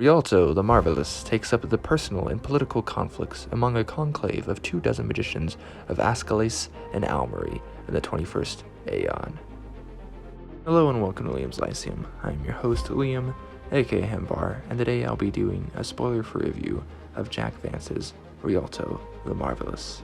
Rhialto the Marvelous takes up the personal and political conflicts among a conclave of 24 magicians of Ascalus and Almery in the 21st Aeon. Hello and welcome to Liam's Lyceum. I'm your host Liam, aka Hembar, and today I'll be doing a spoiler-free review of Jack Vance's Rhialto the Marvelous.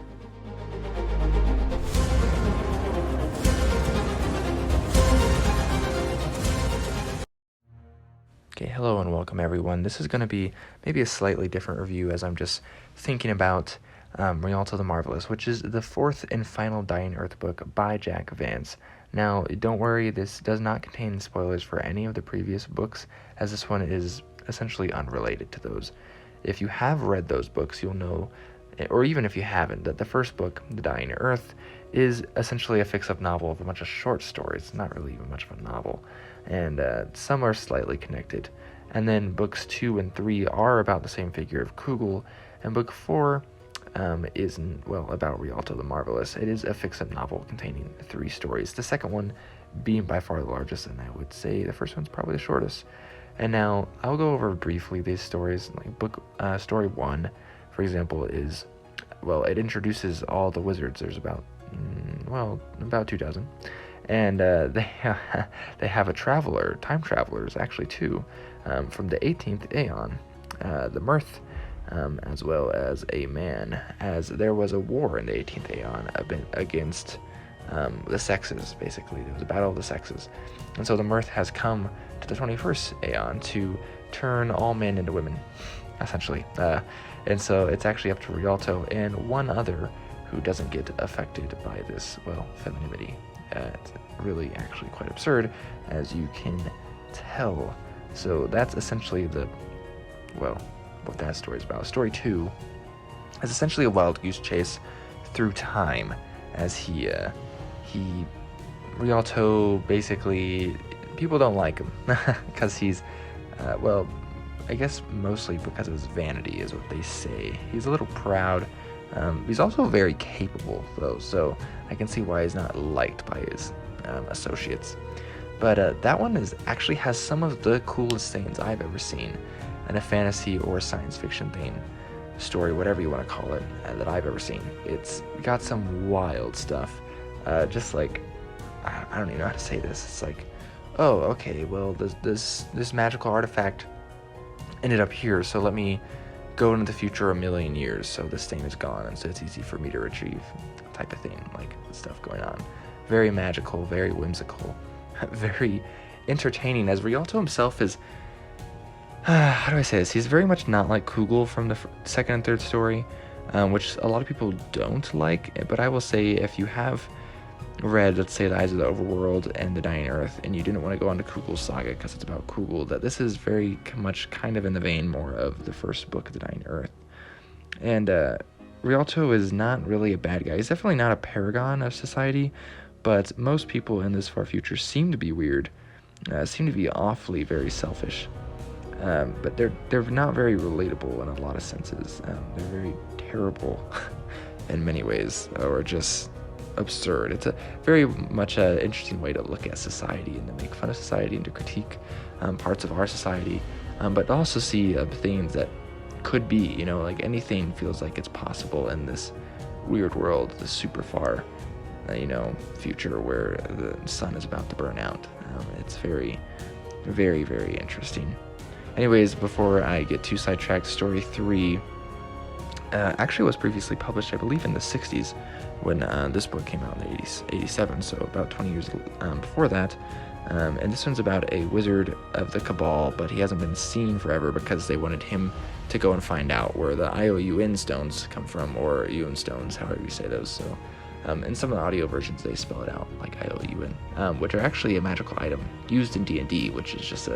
Okay, hello and welcome everyone. This is going to be maybe a slightly different review as I'm just thinking about Rhialto the Marvelous, which is the fourth and final Dying Earth book by Jack Vance. Now, don't worry, this does not contain spoilers for any of the previous books, as this one is essentially unrelated to those. If you have read those books, you'll know, or even if you haven't, that the first book, The Dying Earth, is essentially a fix-up novel of a bunch of short stories. It's not really even much of a novel, and some are slightly connected. And then books 2 and 3 are about the same figure of Kugel, and book 4 is, well, about Rhialto the Marvelous. It is a fix-up novel containing 3 stories, the second one being by far the largest, and I would say the first one's probably the shortest. And now, I'll go over briefly these stories. Like story 1, for example, is, well, it introduces all the wizards. There's about 2 dozen. And they have a traveler, time travelers, actually 2, from the 18th Aeon, the Mirth, as well as a man, as there was a war in the 18th Aeon against the sexes, basically. There was a battle of the sexes. And so the Mirth has come to the 21st Aeon to turn all men into women, essentially. And so it's actually up to Rhialto and one other who doesn't get affected by this, well, femininity. It's really actually quite absurd, as you can tell. So that's essentially what that story is about. Story 2 is essentially a wild goose chase through time, as Rhialto, basically, people don't like him because he's, I guess mostly because of his vanity is what they say. He's a little proud. He's also very capable, though, so I can see why he's not liked by his associates. But that one actually has some of the coolest things I've ever seen in a fantasy or science fiction theme, story, whatever you want to call it, that I've ever seen. It's got some wild stuff. Just like, I don't even know how to say this. It's like, oh, okay, well, this magical artifact ended up here, so let me go into the future 1,000,000 years, so this thing is gone, and so it's easy for me to retrieve, type of thing, like stuff going on. Very magical, very whimsical, very entertaining, as Rhialto himself is, how do I say this? He's very much not like Kugel from the second and third story, which a lot of people don't like, but I will say if you have read, let's say, The Eyes of the Overworld and The Dying Earth, and you didn't want to go on to Kugel's saga because it's about Kugel, that this is very much kind of in the vein more of the first book, The Dying Earth. And Rhialto is not really a bad guy. He's definitely not a paragon of society, but most people in this far future seem to be weird, seem to be awfully very selfish, but they're not very relatable in a lot of senses. They're very terrible in many ways, or just absurd. It's a very much an interesting way to look at society and to make fun of society and to critique parts of our society, but also see things that could be, like anything feels like it's possible in this weird world, this super far, future where the sun is about to burn out. It's very, very, very interesting. Anyways, before I get too sidetracked, story 3 actually was previously published, I believe, in the 60s, when this book came out in the 87, so about 20 years before that. And this one's about a wizard of the Cabal, but he hasn't been seen forever because they wanted him to go and find out where the IOUN stones come from, or Yun stones, however you say those. So in some of the audio versions, they spell it out like IOUN, which are actually a magical item used in D&D, which is just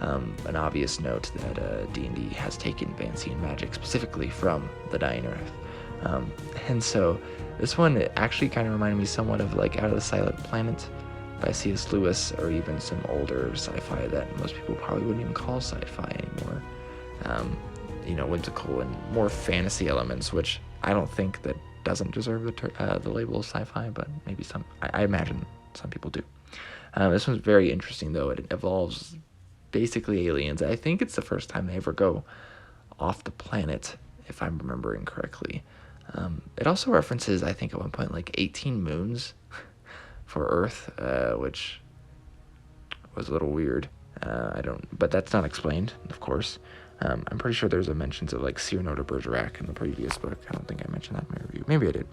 an obvious note that D&D has taken Vancian magic specifically from the Dying Earth. And so this one actually kind of reminded me somewhat of like Out of the Silent Planet by C.S. Lewis, or even some older sci-fi that most people probably wouldn't even call sci-fi anymore. Whimsical and more fantasy elements, which I don't think that doesn't deserve the label of sci-fi, but maybe I imagine some people do. This one's very interesting, though. It involves basically aliens. I think it's the first time they ever go off the planet, if I'm remembering correctly. It also references, I think, at one point, like 18 moons for Earth, which was a little weird. But that's not explained, of course. I'm pretty sure there's a mentions of like Cyrano de Bergerac in the previous book. I don't think I mentioned that in my review. Maybe I did.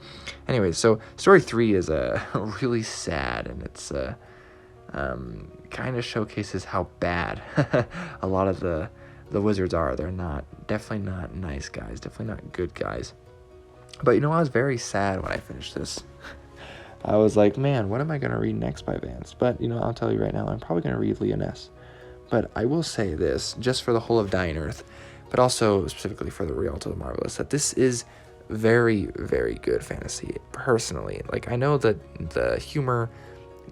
Anyways, so story 3 is really sad, and it's kind of showcases how bad a lot of the wizards are. They're definitely not nice guys, definitely not good guys. But I was very sad when I finished this. I was like, man, what am I going to read next by Vance? But, I'll tell you right now, I'm probably going to read Leoness. But I will say this, just for the whole of Dying Earth, but also specifically for the Rhialto the Marvelous, that this is very, very good fantasy, personally. Like, I know that the humor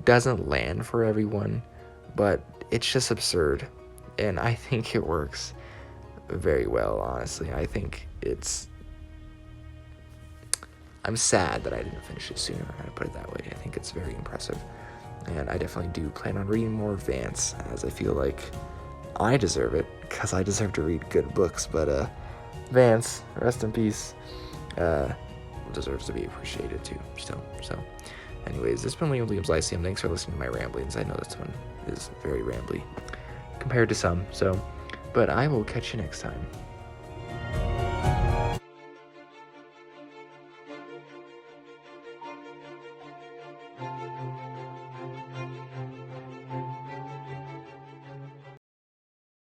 doesn't land for everyone, but it's just absurd. And I think it works very well, honestly. I think I'm sad that I didn't finish it sooner, I put it that way. I think it's very impressive. And I definitely do plan on reading more Vance, as I feel like I deserve it, because I deserve to read good books. But Vance, rest in peace, deserves to be appreciated too, still. So, anyways, this has been Liam Williams Lyceum. Thanks for listening to my ramblings. I know this one is very rambly compared to some, but I will catch you next time.